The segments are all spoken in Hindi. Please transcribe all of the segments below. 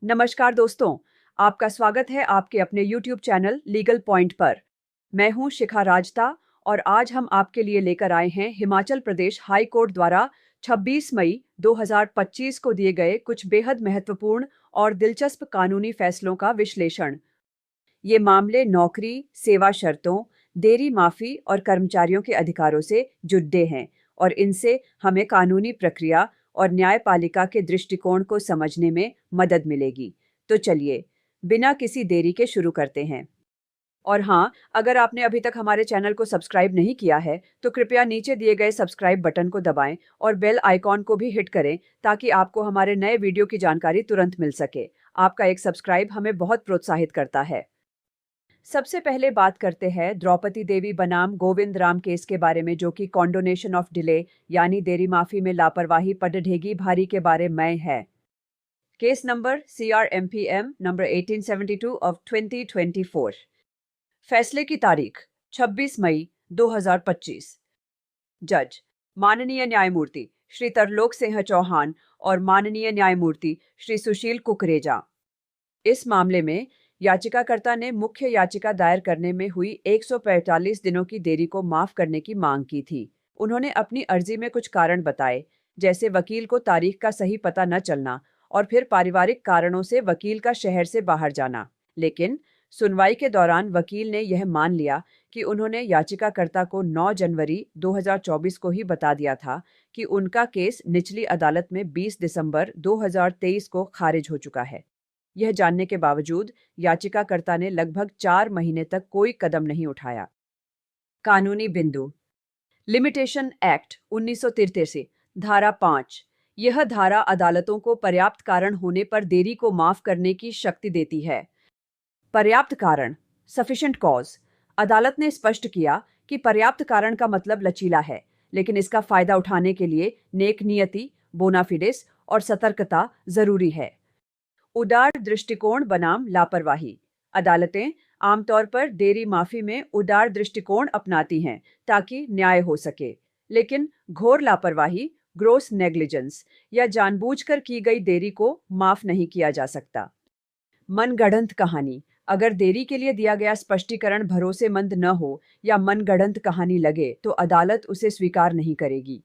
नमस्कार दोस्तों, आपका स्वागत है आपके अपने YouTube चैनल लीगल पॉइंट पर। मैं हूं शिखा राजता और आज हम आपके लिए लेकर आए हैं हिमाचल प्रदेश हाई कोर्ट द्वारा 26 मई 2025 को दिए गए कुछ बेहद महत्वपूर्ण और दिलचस्प कानूनी फैसलों का विश्लेषण। ये मामले नौकरी, सेवा शर्तों, देरी माफी और कर्मचारियों के अधिकारों से जुड़े हैं और इनसे हमें कानूनी प्रक्रिया और न्यायपालिका के दृष्टिकोण को समझने में मदद मिलेगी। तो चलिए, बिना किसी देरी के शुरू करते हैं। और हाँ, अगर आपने अभी तक हमारे चैनल को सब्सक्राइब नहीं किया है, तो कृपया नीचे दिए गए सब्सक्राइब बटन को दबाएं और बेल आइकॉन को भी हिट करें ताकि आपको हमारे नए वीडियो की जानकारी तुरंत मिल सके। आपका एक सब्सक्राइब हमें बहुत प्रोत्साहित करता है। सबसे पहले बात करते हैं द्रौपदी देवी बनाम गोविंद राम केस के बारे में, जो कि कॉन्डोनेशन ऑफ डिले यानी देरी माफी में लापरवाही पडढेगी भारी के बारे में है। Case number CRMPM number 1872 of 2024। फैसले की तारीख 26 मई 2025। जज माननीय न्यायमूर्ति श्री तरलोक सिंह चौहान और माननीय न्यायमूर्ति श्री सुशील कुकरेजा। इस मामले में याचिकाकर्ता ने मुख्य याचिका दायर करने में हुई 145 दिनों की देरी को माफ करने की मांग की थी। उन्होंने अपनी अर्जी में कुछ कारण बताए, जैसे वकील को तारीख का सही पता न चलना और फिर पारिवारिक कारणों से वकील का शहर से बाहर जाना। लेकिन सुनवाई के दौरान वकील ने यह मान लिया कि उन्होंने याचिकाकर्ता को 9 जनवरी 2024 को ही बता दिया था कि उनका केस निचली अदालत में 20 दिसंबर 2023 को खारिज हो चुका है। यह जानने के बावजूद याचिकाकर्ता ने लगभग 4 महीने तक कोई कदम नहीं उठाया। कानूनी बिंदु। लिमिटेशन एक्ट 1983 धारा 5। यह धारा अदालतों को पर्याप्त कारण होने पर देरी को माफ करने की शक्ति देती है। पर्याप्त कारण सफिशिएंट कॉज। अदालत ने स्पष्ट किया कि पर्याप्त कारण का मतलब लचीला है, लेकिन इसका फायदा उठाने के लिए नेक नियति, बोनाफिडेस और सतर्कता जरूरी है। उदार दृष्टिकोण बनाम लापरवाही। अदालतें आमतौर पर देरी माफी में उदार दृष्टिकोण अपनाती हैं ताकि न्याय हो सके, लेकिन घोर लापरवाही, ग्रोस नेग्लिजेंस या जानबूझकर की गई देरी को माफ नहीं किया जा सकता। मनगढ़ंत कहानी। अगर देरी के लिए दिया गया स्पष्टीकरण भरोसेमंद न हो या मनगढ़ंत कहानी लगे तो अदालत उसे स्वीकार नहीं करेगी।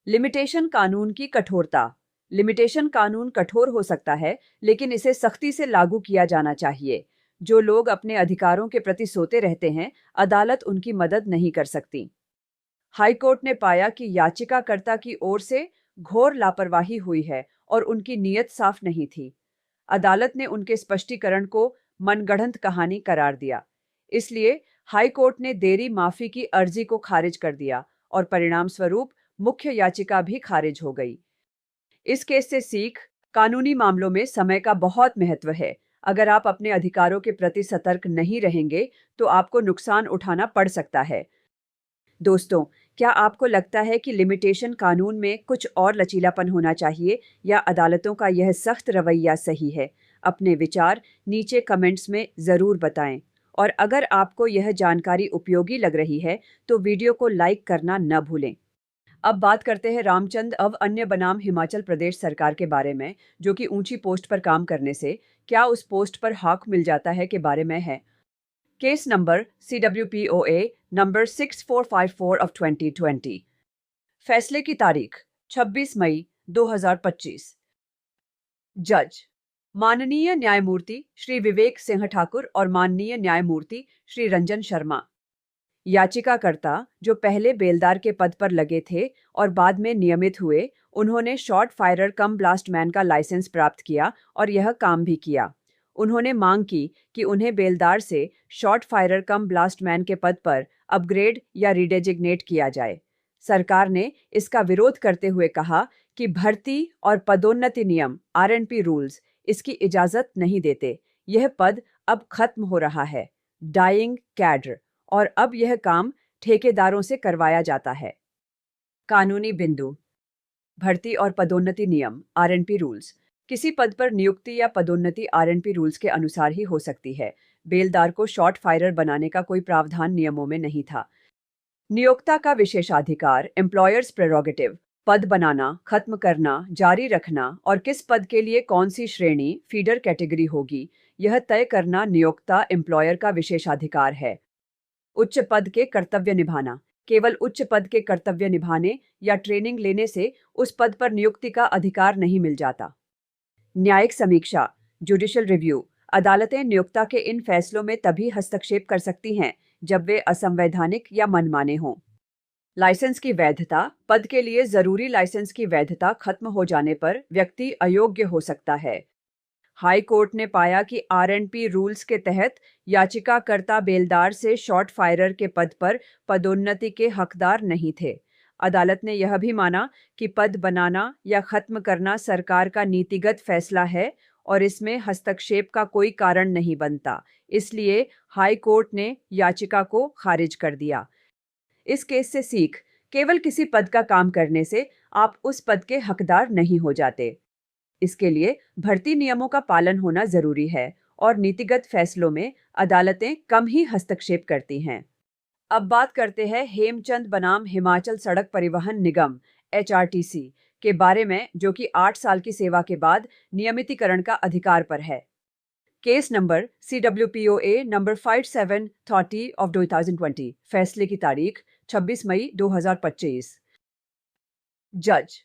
लिमिटेशन कानून की कठोरता। लिमिटेशन कानून कठोर हो सकता है, लेकिन इसे सख्ती से लागू किया जाना चाहिए। जो लोग अपने अधिकारों के प्रति सोते रहते हैं, अदालत उनकी मदद नहीं कर सकती। हाईकोर्ट ने पाया कि याचिकाकर्ता की ओर से घोर लापरवाही हुई है और उनकी नीयत साफ नहीं थी। अदालत ने उनके स्पष्टीकरण को मनगढ़ंत कहानी करार दिया। इसलिए हाईकोर्ट ने देरी माफी की अर्जी को खारिज कर दिया और परिणाम स्वरूप मुख्य याचिका भी खारिज हो गई। इस केस से सीख, कानूनी मामलों में समय का बहुत महत्व है। अगर आप अपने अधिकारों के प्रति सतर्क नहीं रहेंगे तो आपको नुकसान उठाना पड़ सकता है। दोस्तों, क्या आपको लगता है कि लिमिटेशन कानून में कुछ और लचीलापन होना चाहिए या अदालतों का यह सख्त रवैया सही है? अपने विचार नीचे कमेंट्स में ज़रूर बताएं। और अगर आपको यह जानकारी उपयोगी लग रही है तो वीडियो को लाइक करना न भूलें। अब बात करते हैं रामचंद अब अन्य बनाम हिमाचल प्रदेश सरकार के बारे में, जो कि ऊंची पोस्ट पर काम करने से क्या उस पोस्ट पर हक मिल जाता है के बारे में है। Case number CWPOA number 6454 of 2020। फैसले की तारीख 26 मई 2025। जज माननीय न्यायमूर्ति श्री विवेक सिंह ठाकुर और माननीय न्यायमूर्ति श्री रंजन शर्मा। याचिकाकर्ता, जो पहले बेलदार के पद पर लगे थे और बाद में नियमित हुए, उन्होंने शॉट फायरर कम ब्लास्टमैन का लाइसेंस प्राप्त किया और यह काम भी किया। उन्होंने मांग की कि उन्हें बेलदार से शॉट फायरर कम ब्लास्टमैन के पद पर अपग्रेड या रिडेजिग्नेट किया जाए। सरकार ने इसका विरोध करते हुए कहा कि भर्ती और पदोन्नति नियम RNP रूल्स इसकी इजाजत नहीं देते। यह पद अब खत्म हो रहा है, डाइंग कैडर, और अब यह काम ठेकेदारों से करवाया जाता है। कानूनी बिंदु। भर्ती और पदोन्नति नियम RNP रूल्स। किसी पद पर नियुक्ति या पदोन्नति RNP रूल्स के अनुसार ही हो सकती है। बेलदार को शॉट फायरर बनाने का कोई प्रावधान नियमों में नहीं था। नियोक्ता का विशेषाधिकार एम्प्लॉयर्स प्रेरोगेटिव पद बनाना, खत्म करना, जारी रखना और किस पद के लिए कौन सी श्रेणी फीडर कैटेगरी होगी, यह तय करना नियोक्ता एम्प्लॉयर का विशेषाधिकार है। उच्च पद के कर्तव्य निभाना। केवल उच्च पद के कर्तव्य निभाने या ट्रेनिंग लेने से उस पद पर नियुक्ति का अधिकार नहीं मिल जाता। न्यायिक समीक्षा, जुडिशियल रिव्यू। अदालतें नियोक्ता के इन फैसलों में तभी हस्तक्षेप कर सकती हैं जब वे असंवैधानिक या मनमाने हों। लाइसेंस की वैधता। पद के लिए जरूरी लाइसेंस की वैधता खत्म हो जाने पर व्यक्ति अयोग्य हो सकता है। हाई कोर्ट ने पाया कि आरएनपी रूल्स के तहत याचिकाकर्ता बेलदार से शॉट फायरर के पद पर पदोन्नति के हकदार नहीं थे। अदालत ने यह भी माना कि पद बनाना या खत्म करना सरकार का नीतिगत फैसला है और इसमें हस्तक्षेप का कोई कारण नहीं बनता। इसलिए हाई कोर्ट ने याचिका को खारिज कर दिया। इस केस से सीख, केवल किसी पद का काम करने से आप उस पद के हकदार नहीं हो जाते। इसके लिए भर्ती नियमों का पालन होना जरूरी है और नीतिगत फैसलों में अदालतें कम ही हस्तक्षेप करती हैं। अब बात करते हैं हेमचंद बनाम हिमाचल सड़क परिवहन निगम (HRTC) के बारे में, जो कि 8 साल की सेवा के बाद नियमितीकरण का अधिकार पर है। Case number CWPOA number 5730 of 2020। फैसले की तारीख 26 मई 2025। जज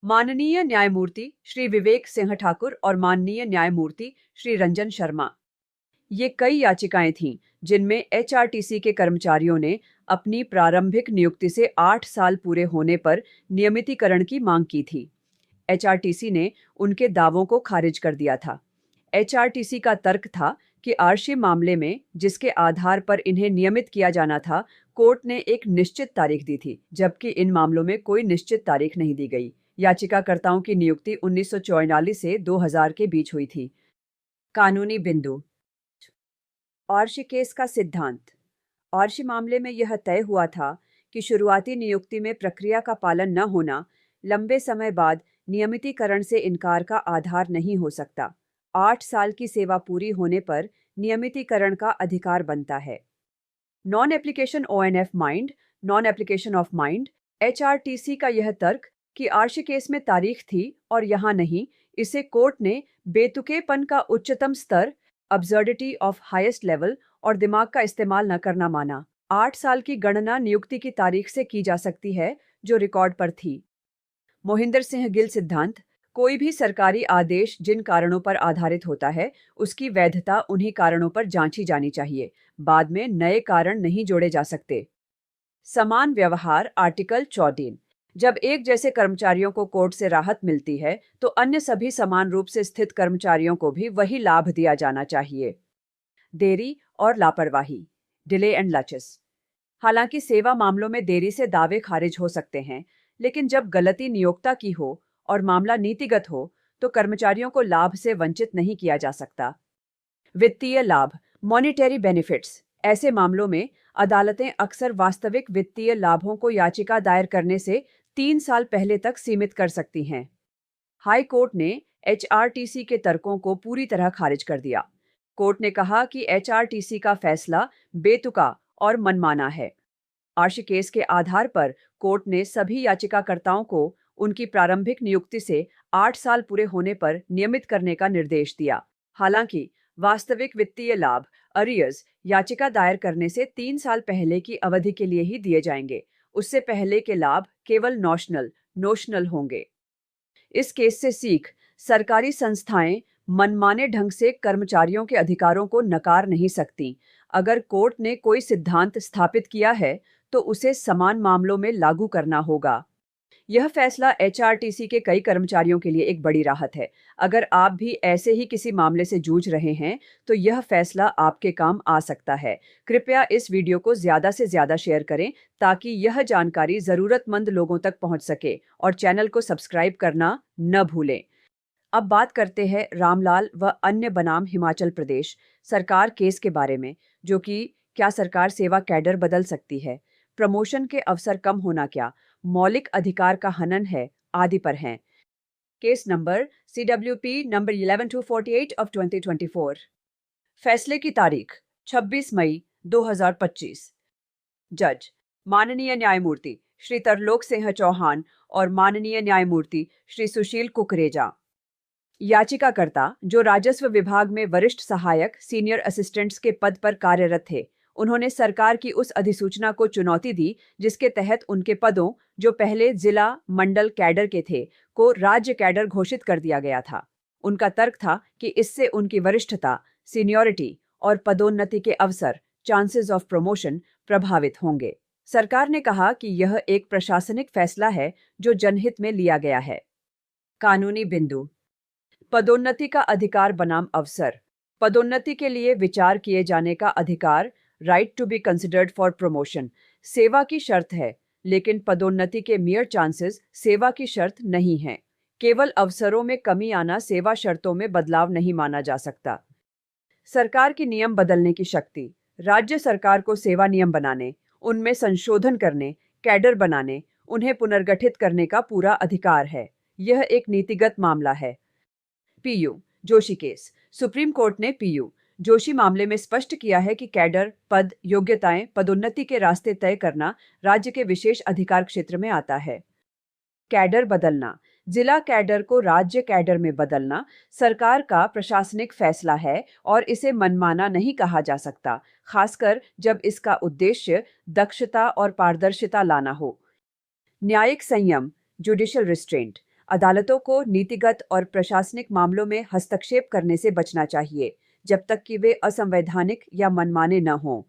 माननीय न्यायमूर्ति श्री विवेक सिंह ठाकुर और माननीय न्यायमूर्ति श्री रंजन शर्मा। ये कई याचिकाएं थीं जिनमें HRTC के कर्मचारियों ने अपनी प्रारंभिक नियुक्ति से 8 साल पूरे होने पर नियमितीकरण की मांग की थी। HRTC ने उनके दावों को खारिज कर दिया था। HRTC का तर्क था कि आरशी मामले में, जिसके आधार पर इन्हें नियमित किया जाना था, कोर्ट ने एक निश्चित तारीख दी थी, जबकि इन मामलों में कोई निश्चित तारीख नहीं दी गई। याचिकाकर्ताओं की नियुक्ति 1944 से 2000 के बीच हुई थी। कानूनी बिंदु। आरशी केस का सिद्धांत। आरशी मामले में यह तय हुआ था कि शुरुआती नियुक्ति में प्रक्रिया का पालन न होना लंबे समय बाद नियमितीकरण से इनकार का आधार नहीं हो सकता। 8 साल की सेवा पूरी होने पर नियमितीकरण का अधिकार बनता है। Non application ONF mind, non application of mind. HRTC का यह तर्क कि आरशी केस में तारीख थी और यहाँ नहीं, इसे कोर्ट ने बेतुकेपन का उच्चतम स्तर, अब्सर्डिटी ऑफ हाईएस्ट लेवल और दिमाग का इस्तेमाल न करना माना। 8 साल की गणना नियुक्ति की तारीख से की जा सकती है जो रिकॉर्ड पर थी। मोहिंदर सिंह गिल सिद्धांत। कोई भी सरकारी आदेश जिन कारणों पर आधारित होता है, उसकी वैधता उन्हीं कारणों पर जांची जानी चाहिए। बाद में नए कारण नहीं जोड़े जा सकते। समान व्यवहार। आर्टिकल 14। जब एक जैसे कर्मचारियों को कोर्ट से राहत मिलती है तो अन्य सभी समान रूप से स्थित कर्मचारियों को भी वही लाभ दिया जाना चाहिए। देरी और लापरवाही। Delay and laches. हालांकि सेवा मामलों में देरी से दावे खारिज हो सकते हैं, लेकिन जब गलती नियोक्ता की हो और मामला नीतिगत हो तो कर्मचारियों को लाभ से वंचित नहीं किया जा सकता। वित्तीय लाभ। Monetary benefits. ऐसे मामलों में अदालतें अक्सर वास्तविक वित्तीय लाभों को याचिका दायर करने से 3 साल पहले तक सीमित कर सकती हैं। हाई कोर्ट ने HRTC के तर्कों को पूरी तरह खारिज कर दिया। कोर्ट ने कहा कि HRTC का फैसला बेतुका और मनमाना है। आरशी केस के आधार पर कोर्ट ने सभी याचिकाकर्ताओं को उनकी प्रारंभिक नियुक्ति से 8 साल पूरे होने पर नियमित करने का निर्देश दिया। हालांकि वास्तविक वित्तीय लाभ, अरियर्स, याचिका दायर करने से 3 साल पहले की अवधि के लिए ही दिए जाएंगे। उससे पहले के लाभ केवल नोशनल होंगे। इस केस से सीख, सरकारी संस्थाएं मनमाने ढंग से कर्मचारियों के अधिकारों को नकार नहीं सकती। अगर कोर्ट ने कोई सिद्धांत स्थापित किया है तो उसे समान मामलों में लागू करना होगा। यह फैसला HRTC के कई कर्मचारियों के लिए एक बड़ी राहत है। अगर आप भी ऐसे ही किसी मामले से जूझ रहे हैं तो यह फैसला आपके काम आ सकता है। कृपया इस वीडियो को ज़्यादा से ज़्यादा शेयर करें ताकि यह जानकारी ज़रूरतमंद लोगों तक पहुंच सके, और चैनल को सब्सक्राइब करना न भूलें। अब बात करते हैं रामलाल व अन्य बनाम हिमाचल प्रदेश सरकार केस के बारे में, जो कि क्या सरकार सेवा कैडर बदल सकती है, प्रमोशन के अवसर कम होना क्या, मौलिक अधिकार का हनन है, आदि पर हैं। Case number CWP number 11248 of 2024। फैसले की तारीख 26 मई 2025। जज माननीय न्यायमूर्ति श्री तरलोक सिंह चौहान और माननीय न्यायमूर्ति श्री सुशील कुकरेजा। याचिकाकर्ता, जो राजस्व विभाग में वरिष्ठ सहायक सीनियर असिस्टेंट्स के पद पर कार्यरत थे, उन्होंने सरकार की उस अधिसूचना को चुनौती दी जिसके तहत उनके पदों, जो पहले जिला मंडल कैडर के थे, को राज्य कैडर घोषित कर दिया गया था। उनका तर्क था कि इससे उनकी वरिष्ठता, सीनियरिटी और पदोन्नति के अवसर, चांसेस ऑफ प्रमोशन, प्रभावित होंगे। सरकार ने कहा कि यह एक प्रशासनिक फैसला है जो जनहित में लिया गया है। कानूनी बिंदु। पदोन्नति का अधिकार बनाम अवसर। पदोन्नति के लिए विचार किए जाने का अधिकार, right to be considered for promotion, सेवा की शर्त है, लेकिन पदोन्नति के मेयर चांसेस सेवा की शर्त नहीं है। केवल अवसरों में कमी आना सेवा शर्तों में बदलाव नहीं माना जा सकता। सरकार की नियम बदलने की शक्ति। राज्य सरकार को सेवा नियम बनाने, उनमें संशोधन करने, कैडर बनाने, उन्हें पुनर्गठित करने का पूरा अधिकार है। यह एक नीतिगत मामला है। P U Joshi case. Supreme court ने पीयू जोशी मामले में स्पष्ट किया है कि कैडर, पद, योग्यताएं, पदोन्नति के रास्ते तय करना राज्य के विशेष अधिकार क्षेत्र में आता है। कैडर बदलना। जिला कैडर को राज्य कैडर में बदलना सरकार का प्रशासनिक फैसला है और इसे मनमाना नहीं कहा जा सकता, खासकर जब इसका उद्देश्य दक्षता और पारदर्शिता लाना हो। न्यायिक संयम, जुडिशियल रिस्ट्रेंट। अदालतों को नीतिगत और प्रशासनिक मामलों में हस्तक्षेप करने से बचना चाहिए जब तक कि वे असंवैधानिक या मनमाने न हों।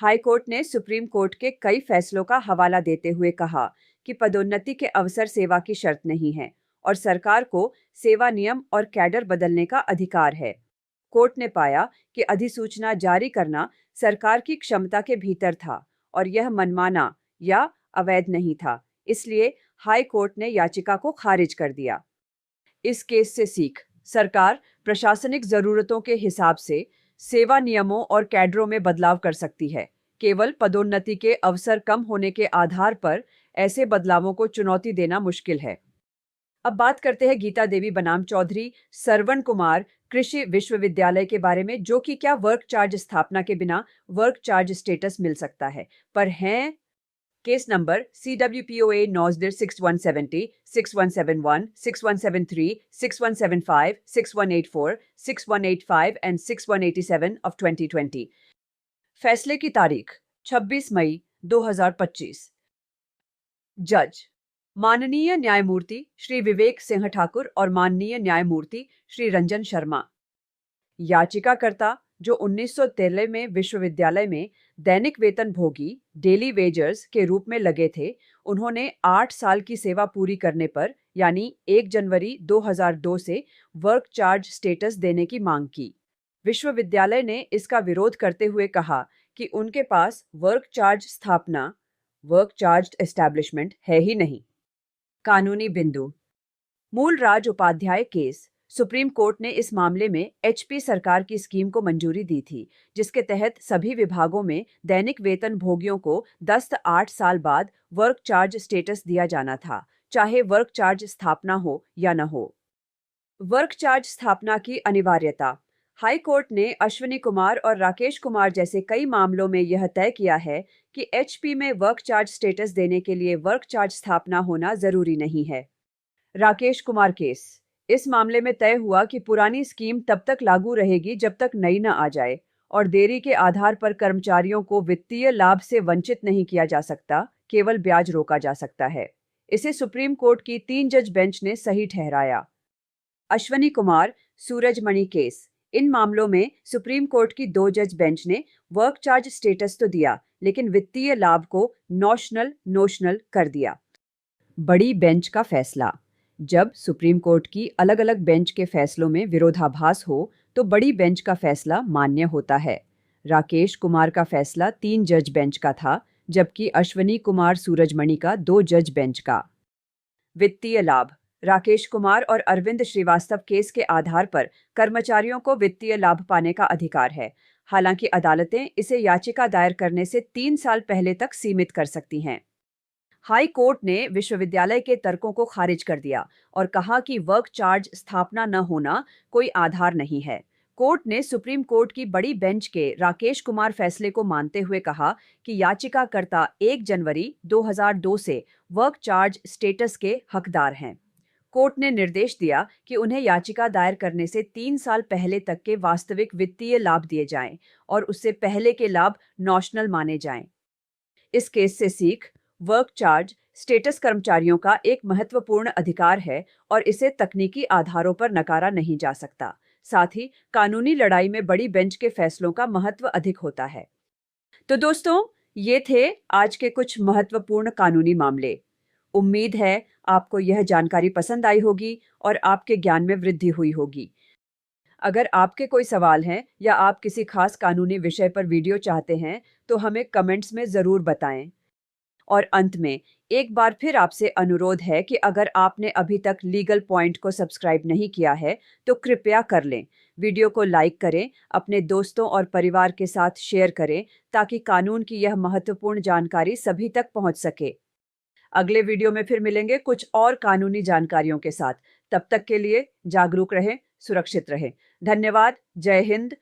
हाई कोर्ट ने सुप्रीम कोर्ट के कई फैसलों का हवाला देते हुए कहा कि पदोन्नति के अवसर सेवा की शर्त नहीं है और सरकार को सेवा नियम और कैडर बदलने का अधिकार है। कोर्ट ने पाया कि अधिसूचना जारी करना सरकार की क्षमता के भीतर था और यह मनमाना या अवैध नहीं था, इसलिए हाई कोर्ट ने याचिका को खारिज कर दिया। इस केस से सीख। सरकार प्रशासनिक जरूरतों के हिसाब से सेवा नियमों और कैडरों में बदलाव कर सकती है। केवल पदोन्नति के अवसर कम होने के आधार पर ऐसे बदलावों को चुनौती देना मुश्किल है। अब बात करते हैं गीता देवी बनाम चौधरी सरवण कुमार कृषि विश्वविद्यालय के बारे में, जो कि क्या वर्क चार्ज स्थापना के बिना वर्क चार्ज स्टेटस मिल सकता है, पर हैं। Case number CWPOA नॉजदिर 6170, 6171, 6173, 6175, 6184, 6185 and 6187 of 2020। फैसले की तारीख 26 मई 2025। जज माननीय न्यायमूर्ति श्री विवेक सिंह ठाकुर और माननीय न्यायमूर्ति श्री रंजन शर्मा। याचिकाकर्ता, जो 1993 में विश्वविद्यालय में दैनिक वेतन भोगी डेली वेजर्स के रूप में लगे थे, उन्होंने 8 साल की सेवा पूरी करने पर यानी 1 जनवरी 2002 से वर्क चार्ज स्टेटस देने की मांग की। विश्वविद्यालय ने इसका विरोध करते हुए कहा कि उनके पास वर्क चार्ज स्थापना, वर्क चार्ज एस्टैब्लिशमेंट है ही नहीं। कानूनी बिंदु। मूल राज उपाध्याय केस। सुप्रीम कोर्ट ने इस मामले में HP सरकार की स्कीम को मंजूरी दी थी, जिसके तहत सभी विभागों में दैनिक वेतन भोगियों को 8 साल बाद वर्क चार्ज स्टेटस दिया जाना था, चाहे वर्क चार्ज स्थापना हो या न हो। वर्क चार्ज स्थापना की अनिवार्यता। हाई कोर्ट ने अश्विनी कुमार और राकेश कुमार जैसे कई मामलों में यह तय किया है कि HP में वर्क चार्ज स्टेटस देने के लिए वर्क चार्ज स्थापना होना जरूरी नहीं है। राकेश कुमार केस। इस मामले में तय हुआ कि पुरानी स्कीम तब तक लागू रहेगी जब तक नई न आ जाए और देरी के आधार पर कर्मचारियों को वित्तीय लाभ से वंचित नहीं किया जा सकता, केवल ब्याज रोका जा सकता है। इसे सुप्रीम कोर्ट की 3 जज बेंच ने सही ठहराया। अश्विनी कुमार सूरजमणि केस। इन मामलों में सुप्रीम कोर्ट की 2 जज बेंच ने वर्क चार्ज स्टेटस तो दिया, लेकिन वित्तीय लाभ को नोशनल कर दिया। बड़ी बेंच का फैसला। जब सुप्रीम कोर्ट की अलग अलग बेंच के फैसलों में विरोधाभास हो तो बड़ी बेंच का फैसला मान्य होता है। राकेश कुमार का फैसला 3 जज बेंच का था, जबकि अश्विनी कुमार सूरजमणि का 2 जज बेंच का। वित्तीय लाभ। राकेश कुमार और अरविंद श्रीवास्तव केस के आधार पर कर्मचारियों को वित्तीय लाभ पाने का अधिकार है, हालांकि अदालतें इसे याचिका दायर करने से 3 साल पहले तक सीमित कर सकती हैं। हाई कोर्ट ने विश्वविद्यालय के तर्कों को खारिज कर दिया और कहा कि वर्क चार्ज स्थापना न होना कोई आधार नहीं है। कोर्ट ने सुप्रीम कोर्ट की बड़ी बेंच के राकेश कुमार फैसले को मानते हुए कहा कि याचिकाकर्ता 1 जनवरी 2002 से वर्क चार्ज स्टेटस के हकदार हैं। कोर्ट ने निर्देश दिया कि उन्हें याचिका दायर करने से 3 साल पहले तक के वास्तविक वित्तीय लाभ दिए जाएं और उससे पहले के लाभ नॉशनल माने जाएं। इस केस से सीख वर्क चार्ज स्टेटस कर्मचारियों का एक महत्वपूर्ण अधिकार है और इसे तकनीकी आधारों पर नकारा नहीं जा सकता। साथ ही कानूनी लड़ाई में बड़ी बेंच के फैसलों का महत्व अधिक होता है। तो दोस्तों, ये थे आज के कुछ महत्वपूर्ण कानूनी मामले। उम्मीद है आपको यह जानकारी पसंद आई होगी और आपके ज्ञान में वृद्धि हुई होगी। अगर आपके कोई सवाल हैं या आप किसी खास कानूनी विषय पर वीडियो चाहते हैं, तो हमें कमेंट्स में ज़रूर बताएं। और अंत में एक बार फिर आपसे अनुरोध है कि अगर आपने अभी तक लीगल पॉइंट को सब्सक्राइब नहीं किया है, तो कृपया कर लें। वीडियो को लाइक करें, अपने दोस्तों और परिवार के साथ शेयर करें ताकि कानून की यह महत्वपूर्ण जानकारी सभी तक पहुंच सके। अगले वीडियो में फिर मिलेंगे कुछ और कानूनी जानकारियों के साथ। तब तक के लिए जागरूक रहें, सुरक्षित रहें। धन्यवाद। जय हिंद।